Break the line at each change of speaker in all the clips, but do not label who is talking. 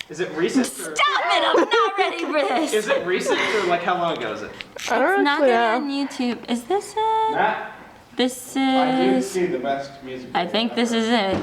Is it recent?
Stop it! I'm not ready for this.
Is it recent or like how long ago is it?
I don't
Not
actually
gonna
know.
on YouTube. Is this it?
Matt,
This
I did
is.
see the best music.
I think this is it.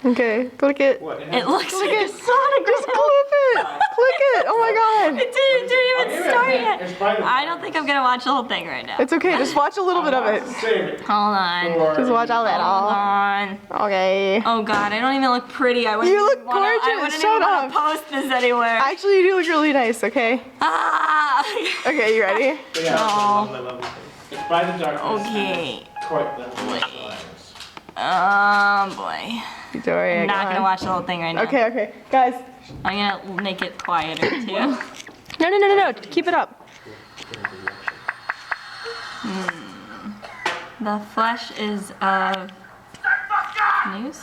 Okay, click it.
What?
It looks like
it.
a Sonic.
Just clip it. Click it. Oh my god.
It didn't even start yet.
It's by the
I don't think I'm gonna watch the whole thing right now.
It's okay. Just watch a little bit of it.
Save it.
Hold on.
for-
Just watch a
Hold
little.
on.
Okay.
Oh god, I don't even look pretty. I wouldn't
You look
even wanna, I
gorgeous.
wouldn't
Shut
even wanna
up.
post this anywhere.
Actually, you do look really nice. Okay.
Ah.
Okay, you ready?
But yeah,
Lovely, lovely.
it's by the darkness.
Okay.
Quite the
Oh boy.
Victoria,
I'm not
go
gonna
on.
watch the whole thing right now.
Okay, okay. Guys.
I'm gonna make it quieter too.
No, no, no, no, no. Keep it up.
The flesh is of news.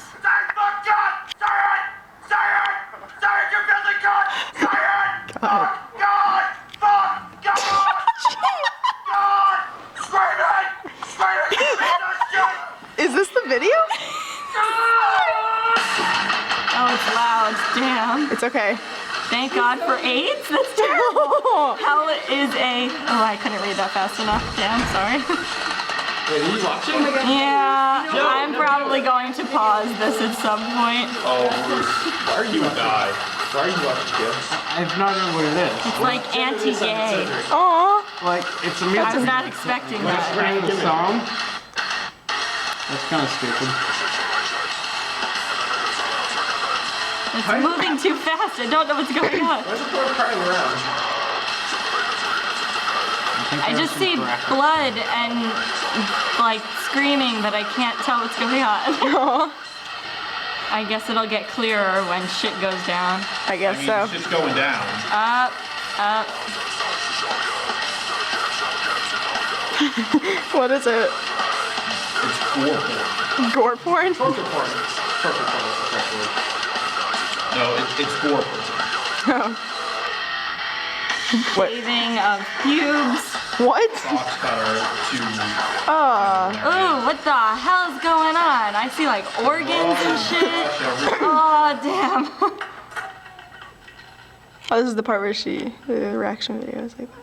Is this the video?
Oh, it's loud. Damn.
It's okay.
Thank God for AIDS. That's terrible. How is a? Oh, I couldn't read that fast enough. Damn, sorry.
Wait, are you watching?
Yeah, I'm probably going to pause this at some point.
Oh, Bruce, why are you die? Why are you watching kids?
I have no idea what it is.
It's like anti-gay.
Aw.
Like, it's a
I
music.
was not expecting that.
It's a song. That's kind of stupid.
It's moving too fast. I don't know what's going on.
Why is the poor crying around?
I just see blood and like screaming, but I can't tell what's going on.
Aw.
I guess it'll get clearer when shit goes down.
I guess
I mean,
so.
shit's going down.
Up, up.
What is it?
It's gore porn.
Gore porn?
Torture porn. Torture porn is the correct word.
No, it's gore porn.
What?
Shaving of pubes.
What?
Fox cutter to
Ooh, what the hell's going on? I see like organs and shit. Oh, damn.
Oh, this is the part where the reaction video is like that.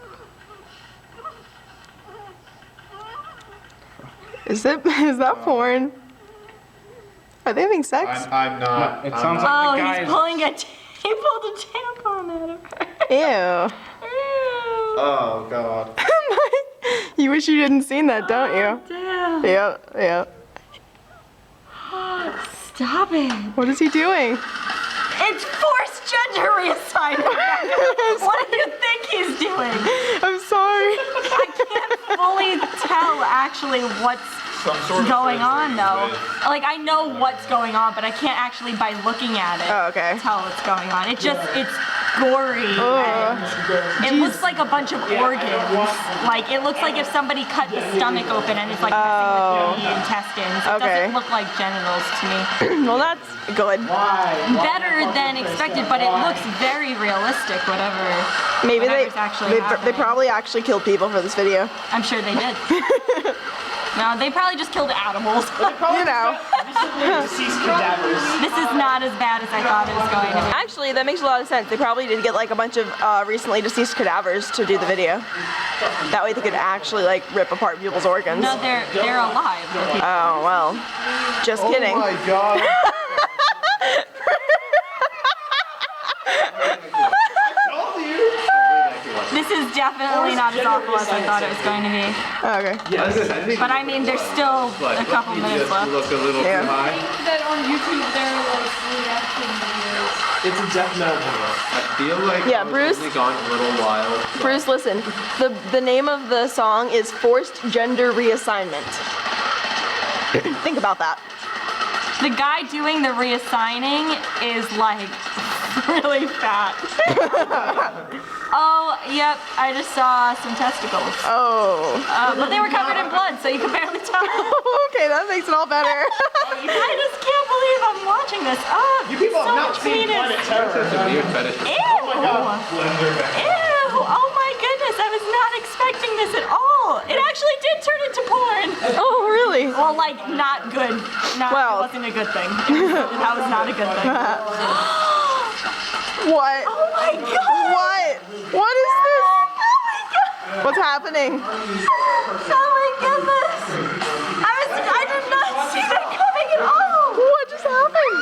Is that porn? Are they having sex?
I'm not.
It
I'm
sounds
not-
Oh,
like the guy
he's
is.
pulling a. He pulled a tampon out of her.
Ew.
Ew.
Oh god.
You wish you didn't seen that, don't you?
Damn.
Yep, yep.
Stop it.
What is he doing?
It's forced gender reassignment. What do you think he's doing?
I'm sorry.
I can't fully tell actually what's
Some sort of
going on though.
with-
Like I know what's going on, but I can't actually by looking at it
Oh, okay.
tell what's going on. It's gory. And it looks like a bunch of organs. Like it looks like if somebody cut the stomach open and it's like messing with the intestines. It
Okay.
doesn't look like genitals to me.
Well, that's good.
Better than expected, but it looks very realistic. Whatever.
Maybe
whatever's actually
they
happening.
probably actually killed people for this video.
I'm sure they did. No, they probably just killed animals.
You know.
Deceased cadavers.
This is not as bad as I thought it was going to be.
Actually, that makes a lot of sense. They probably did get like a bunch of recently deceased cadavers to do the video. That way they could actually like rip apart people's organs.
No, they're alive.
Oh, well. Just kidding.
Oh my god.
This is definitely not as awful as I thought it was going to be.
Oh, okay.
But I mean, there's still a couple minutes left.
Look a little
Yeah.
too high.
That on YouTube there are like reaction videos.
It's a death metal video.
I feel like
Yeah,
I've
Bruce?
only gone a little while.
Bruce, listen. The name of the song is Forced Gender Reassignment. Think about that.
The guy doing the reassigning is like really fat. Oh, yep, I just saw some testicles.
Oh.
But they were covered in blood, so you could barely tell.
Okay, that makes it all better.
I just can't believe I'm watching this. Oh,
You people
so
have not
much
seen
penis.
Planet Terror.
That's a weird fetish.
Ew! Ew! Oh my goodness, I was not expecting this at all. It actually did turn into porn.
Oh, really?
Well, like, not good. Not,
Well.
it wasn't a good thing. That was not a good thing.
What?
Oh my god!
What? What is this?
Oh my god!
What's happening?
Oh my goodness! I did not see that coming at all!
What just happened?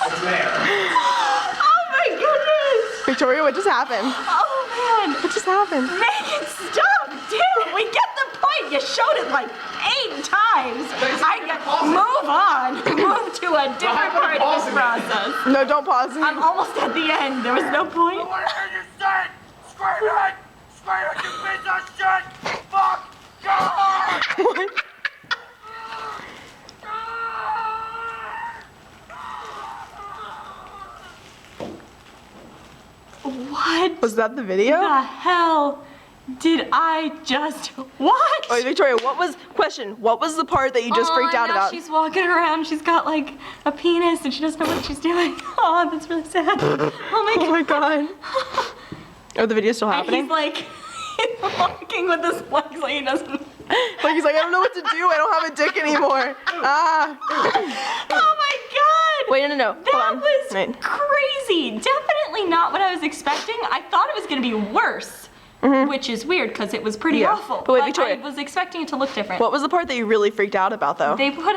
It's there.
Oh my goodness!
Victoria, what just happened?
Oh man!
What just happened?
Megan, stop! Dude, we get the point! You showed it like 8 times! Move on! Move to a different part of this process.
No, don't pause.
I'm almost at the end. There was no point. What
Was that the video?
the hell did I just watch?
Wait, Victoria, what was the part that you just freaked out
now
about?
She's walking around. She's got like a penis and she doesn't know what she's doing. Oh, that's really sad. Oh my
Oh my
god.
god. Oh, the video's still
And
happening?
he's like he's walking with his legs like he doesn't.
Like he's like, I don't know what to do. I don't have a dick anymore. Ah.
Oh my god.
Wait, no.
That
Hold on.
was
Wait.
crazy. Definitely not what I was expecting. I thought it was going to be worse, which is weird because it was pretty
Yeah.
awful.
But wait, Victoria.
I was expecting it to look different.
What was the part that you really freaked out about, though?
They put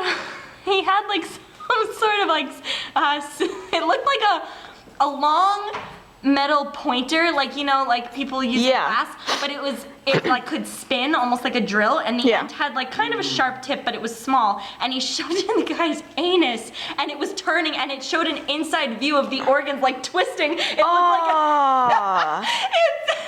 he had like some sort of like it looked like a long metal pointer, like you know, like people use
Yeah.
glass, but it like could spin almost like a drill, and the
Yeah.
end had like kind of a sharp tip, but it was small, and he shoved it in the guy's anus, and it was turning, and it showed an inside view of the organs like twisting. It looked like
Ah.
it's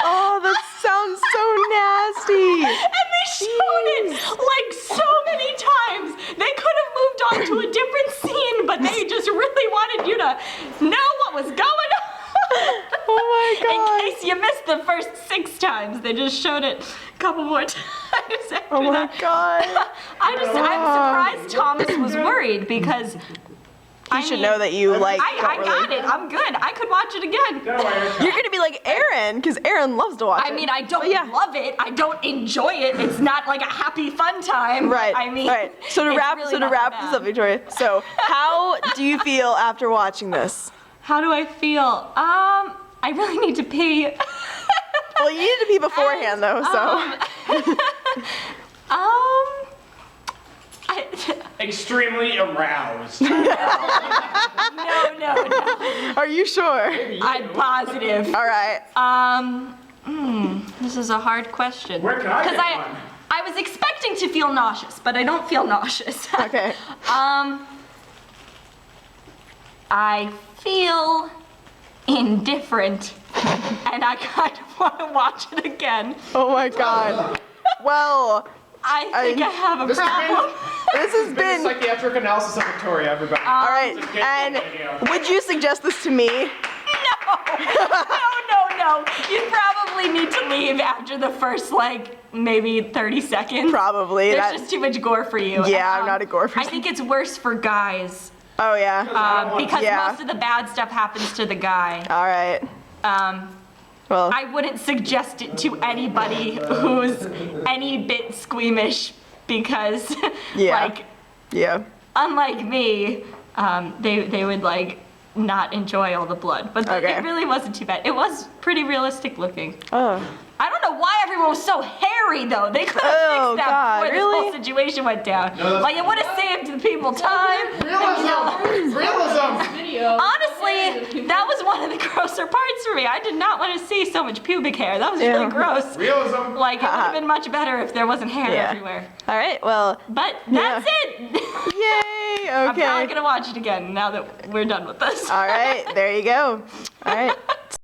Oh, that sounds so nasty.
And they showed it like so many times. They could have moved on to a different scene, but they just really wanted you to know what was going on.
Oh my god.
In case you missed the first 6 times, they just showed it a couple more times after
Oh my
that.
god.
I'm surprised Thomas was worried because
He should know that you like.
I
don't
got
really-
it. I'm good. I could watch it again.
You're gonna be like Aaron, because Aaron loves to watch it.
I mean, I don't
But yeah.
love it. I don't enjoy it. It's not like a happy, fun time.
Right.
I mean,
right. So to
it's
wrap,
really
so to
not
wrap
that
this
bad.
up, Victoria. So how do you feel after watching this?
How do I feel? I really need to pee.
Well, you needed to pee beforehand, though. So.
Extremely aroused.
No.
Are you sure?
I'm positive.
All right.
This is a hard question.
Where can I get
Because
one?
I was expecting to feel nauseous, but I don't feel nauseous.
Okay.
I feel indifferent, and I kind of want to watch it again.
Oh my god. Well,
I think I have a
This has
problem.
this has
been
been.
the psychiatric analysis of Victoria, everybody.
All right.
It's a good
And
video.
would you suggest this to me?
No. You probably need to leave after the first, like, maybe 30 seconds.
Probably.
There's
That.
just too much gore for you.
Yeah,
And,
I'm not a gore
I
person.
think it's worse for guys
Oh yeah.
because
Yeah.
most of the bad stuff happens to the guy.
All right. Well.
I wouldn't suggest it to anybody who's any bit squeamish because,
Yeah.
like,
Yeah.
unlike me, they would like not enjoy all the blood. But
Okay.
it really wasn't too bad. It was pretty realistic looking.
Oh.
I don't know why everyone was so hairy though. They could have
Oh,
fixed that
God,
before
really?
this whole situation went down. Like it would have saved the people time.
Realism!
Video.
Honestly, that was one of the grosser parts for me. I did not want to see so much pubic hair. That was
Yeah.
really gross.
Realism!
Like it would have been much better if there wasn't hair
Yeah.
everywhere.
All right. Well.
But that's it.
Yay.
I'm probably
Okay.
gonna watch it again now that we're done with this.
All right. There you go. All right.